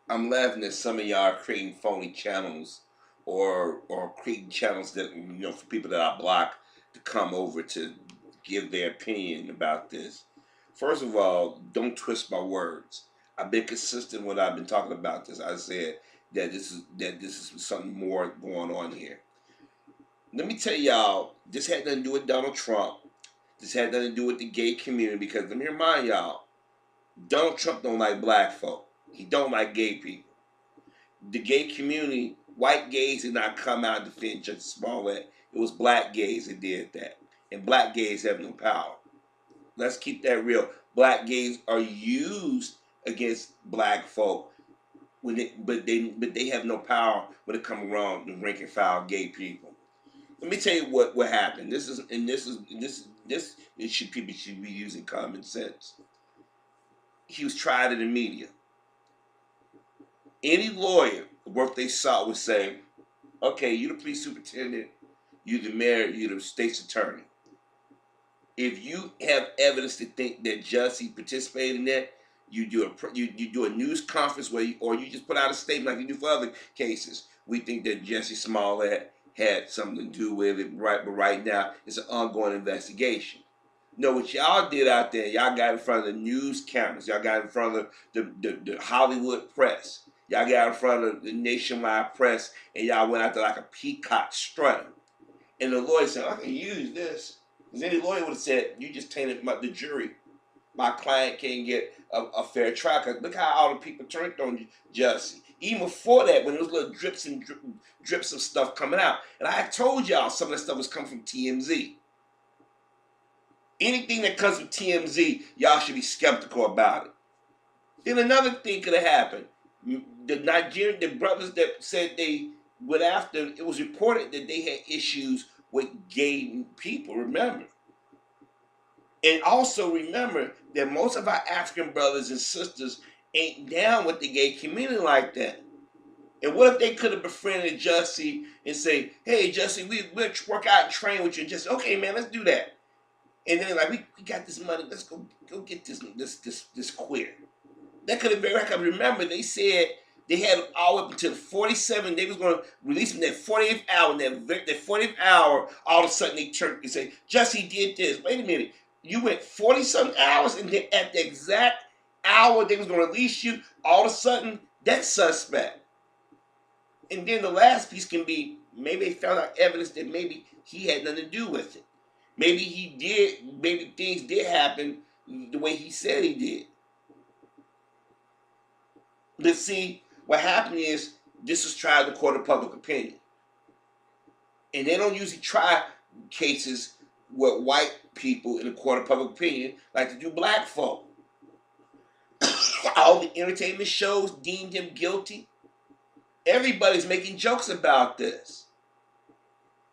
I'm laughing at some of y'all creating phony channels or creating channels that for people that I block to come over to give their opinion about this. First of all, don't twist my words. I've been consistent when I've been talking about this. I said that this is something more going on here. Let me tell y'all, this had nothing to do with Donald Trump. This had nothing to do with the gay community because let me remind y'all, Donald Trump don't like black folk. He don't like gay people. The gay community, white gays did not come out and defend Justice Smollett. It was black gays that did that. And black gays have no power. Let's keep that real. Black gays are used against black folk but they have no power when it comes around the rank and file gay people. Let me tell you what happened. People should be using common sense. He was tried in the media. Any lawyer worth they salt would say, okay, you the police superintendent, you the mayor, you the state's attorney. If you have evidence to think that Jussie participated in that, you do a news conference or you just put out a statement like you do for other cases. We think that Jussie Smollett had something to do with it, right? But right now it's an ongoing investigation. No, what y'all did out there, y'all got in front of the news cameras, y'all got in front of the Hollywood press, y'all got in front of the nationwide press, and y'all went out there like a peacock strutting. And the lawyer said, I can use this. Because any lawyer would have said, you just tainted the jury. My client can't get a fair trial. Look how all the people turned on Jussie. Even before that, when there was little drips of stuff coming out. And I told y'all some of that stuff was coming from TMZ. Anything that comes from TMZ, y'all should be skeptical about it. Then another thing could have happened. The brothers that said they went after, it was reported that they had issues with gay people, remember. And also remember that most of our African brothers and sisters ain't down with the gay community like that. And what if they could have befriended Jussie and say, hey, Jussie, we'll work out and train with you. And just, okay, man, let's do that. And then like, we got this money, let's go get this queer. That could have been, I can remember they said they had all up until 47. They was going to release them that 40th hour. And that 40th hour, all of a sudden they turned and say, Jussie did this. Wait a minute. You went 40-something hours, and then at the exact hour they was going to release you, all of a sudden, that's suspect. And then the last piece can be, maybe they found out evidence that maybe he had nothing to do with it. Maybe things did happen the way he said he did. But see, what happened is, this was tried in the court of public opinion. And they don't usually try cases with white people in the court of public opinion like to do black folk. All the entertainment shows deemed him guilty. Everybody's making jokes about this.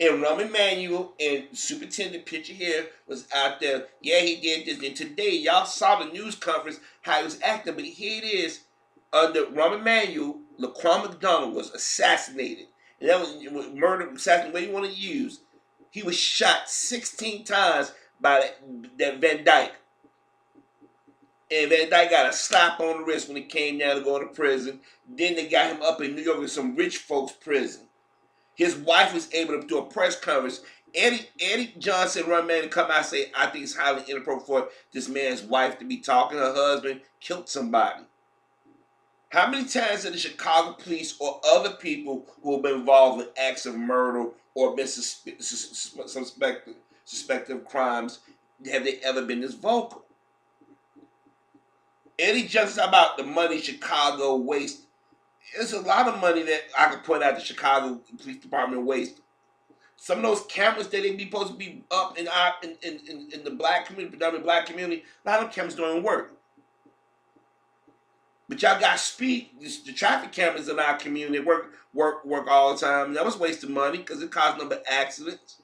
And Rahm Emanuel and Superintendent Picture here was out there, yeah, he did this. And today, y'all saw the news conference, how he was acting, but here it is. Under Rahm Emanuel, Laquan McDonald was assassinated. And that was murder, assassination, what do you want to use? He was shot 16 times by that Van Dyke. And Van Dyke got a slap on the wrist when he came down to go to prison. Then they got him up in New York in some rich folks' prison. His wife was able to do a press conference. Eddie Johnson, Rahm man, to come out and say, I think it's highly inappropriate for this man's wife to be talking. Her husband killed somebody. How many times have the Chicago police or other people who have been involved in acts of murder or been suspected of crimes, have they ever been this vocal? Eddie Johnson about the money Chicago wastes. There's a lot of money that I could point out the Chicago Police Department wasted. Some of those cameras that they be supposed to be up in the black community, predominantly black community, a lot of cameras don't work. But y'all got speed. The traffic cameras in our community work all the time. That was wasting money because it caused a number of accidents.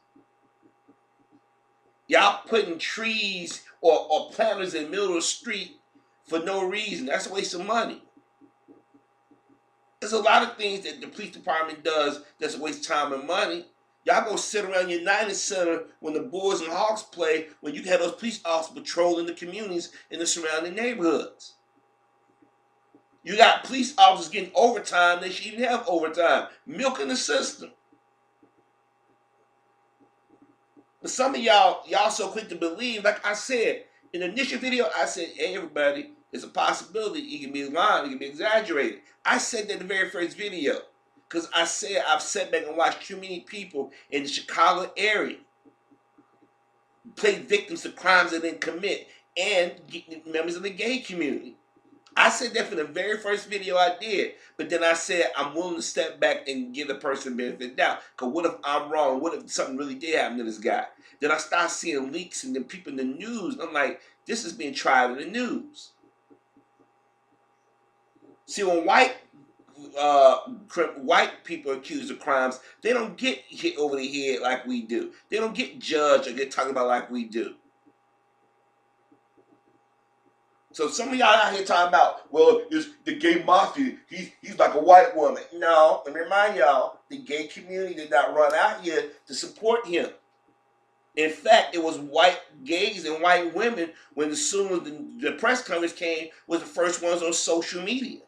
Y'all putting trees or planters in the middle of the street for no reason. That's a waste of money. There's a lot of things that the police department does that's a waste of time and money. Y'all go sit around United Center when the Bulls and Hawks play, when you have those police officers patrolling the communities in the surrounding neighborhoods. You got police officers getting overtime. They should even have overtime, milking the system. But some of y'all so quick to believe. Like I said in the initial video, I said, "Hey, everybody, it's a possibility. It can be lying. It can be exaggerated." I said that in the very first video because I said I've sat back and watched too many people in the Chicago area play victims to crimes they didn't commit and members of the gay community. I said that for the very first video I did, but then I said I'm willing to step back and give the person benefit of the doubt. Because what if I'm wrong? What if something really did happen to this guy? Then I start seeing leaks and then people in the news. I'm like, this is being tried in the news. See, when white people accused of crimes, they don't get hit over the head like we do. They don't get judged or get talked about like we do. So some of y'all out here talking about, well, it's the gay mafia. He's like a white woman. No, let me remind y'all, the gay community did not run out here to support him. In fact, it was white gays and white women when as soon as the press conference came, was the first ones on social media.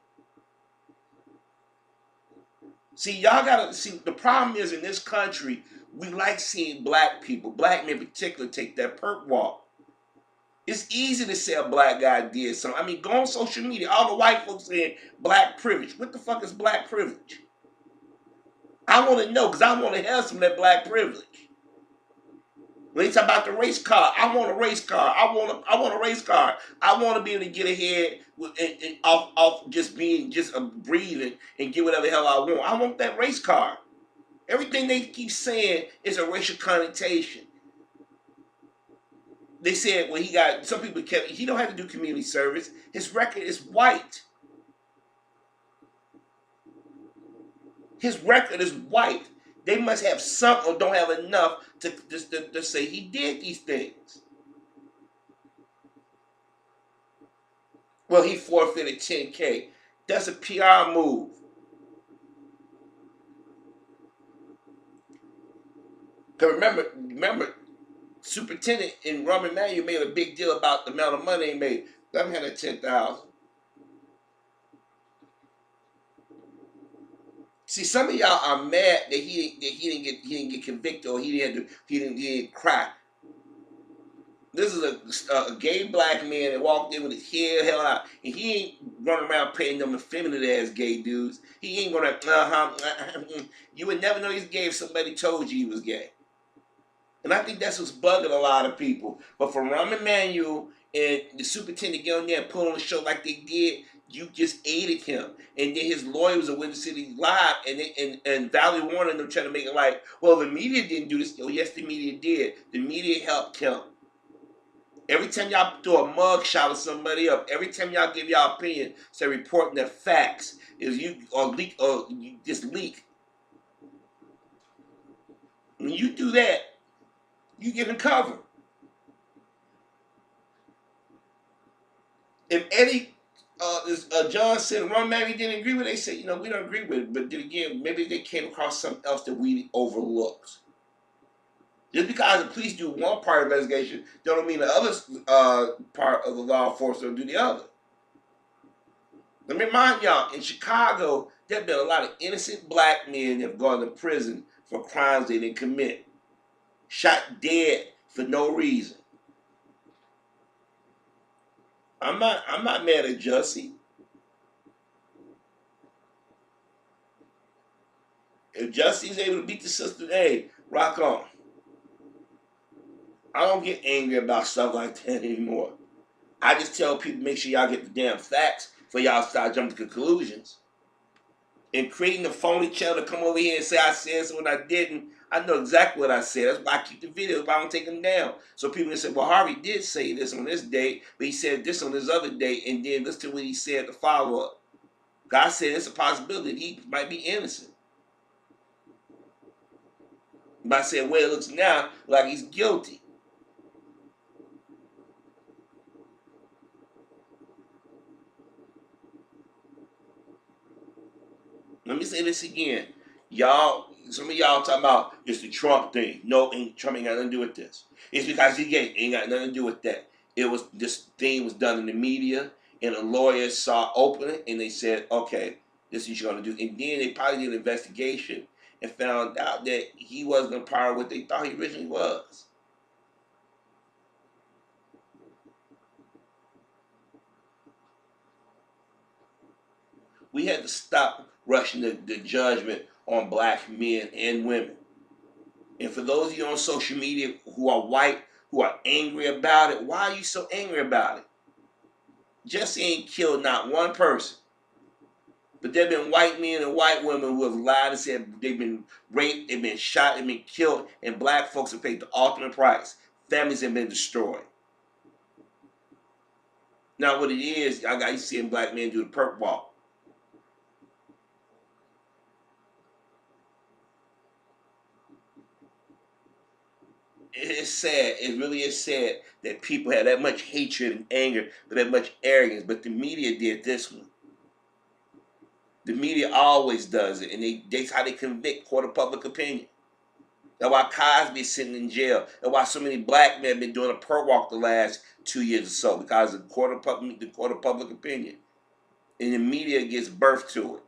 See, y'all gotta see, the problem is in this country, we like seeing black people, black men in particular, take that perp walk. It's easy to say a black guy did something. I mean, go on social media. All the white folks saying black privilege. What the fuck is black privilege? I want to know because I want to have some of that black privilege. When they talk about the race car, I want a race car. I want a race car. I want to be able to get ahead and off just breathing and get whatever the hell I want. I want that race car. Everything they keep saying is a racial connotation. They said, well, some people kept, he don't have to do community service. His record is white. His record is white. They must have some or don't have enough to say he did these things. Well, he forfeited $10K. That's a PR move. Because remember, Superintendent and Rahm Emanuel made a big deal about the amount of money he made. Let me have that $10,000. See, some of y'all are mad that he didn't get convicted or he didn't cry. This is a gay black man that walked in with his hair held out, and he ain't running around paying them effeminate ass gay dudes. He ain't gonna you would never know he's gay if somebody told you he was gay. And I think that's what's bugging a lot of people. But for Rahm Emanuel and the superintendent get on there and put on a show like they did, you just aided him. And then his lawyers are Winter City Live, and Valley Warner and them trying to make it like, well, the media didn't do this. Oh, yes, the media did. The media helped him. Every time y'all throw a mug shot of somebody up, every time y'all give y'all opinion, say reporting the facts, is you just leak. When you do that, you giving cover. If Eddie Johnson and Ron Manley didn't agree with it, they said, we don't agree with it. But then again, maybe they came across something else that we overlooked. Just because the police do one part of the investigation, don't mean the other part of the law enforcement will do the other. Let me remind y'all, in Chicago, there have been a lot of innocent black men that have gone to prison for crimes they didn't commit. Shot dead for no reason. I'm not mad at Jussie. If Jussie's able to beat the system, hey, rock on. I don't get angry about stuff like that anymore. I just tell people, make sure y'all get the damn facts before y'all start jumping to conclusions. And creating a phony channel to come over here and say I said something I didn't. I know exactly what I said. That's why I keep the videos, but I don't take them down. So people can say, well, Harvey did say this on this date, but he said this on this other date, and then listen to what he said to follow up. God said it's a possibility that he might be innocent. But I said, well, it looks now like he's guilty. Let me say this again. Y'all, some of y'all talking about it's the Trump thing. No, Trump ain't got nothing to do with this. It's because he's gay. Ain't got nothing to do with that. This thing was done in the media, and the lawyers saw opening, and they said, okay, this is what you're going to do. And then they probably did an investigation and found out that he wasn't a part of what they thought he originally was. We had to stop rushing the judgment on black men and women. And for those of you on social media who are white, who are angry about it, why are you so angry about it? Jesse ain't killed not one person. But there have been white men and white women who have lied and said they've been raped, they've been shot, they've been killed, and black folks have paid the ultimate price. Families have been destroyed. Now what it is, I got you seeing black men do the perp walk. It's sad. It really is sad that people have that much hatred and anger, but that much arrogance. But the media did this one. The media always does it, and that's how they convict court of public opinion. That's why Cosby's sitting in jail. That's why so many black men have been doing a perp walk the last 2 years or so, because of the court of public opinion. And the media gives birth to it.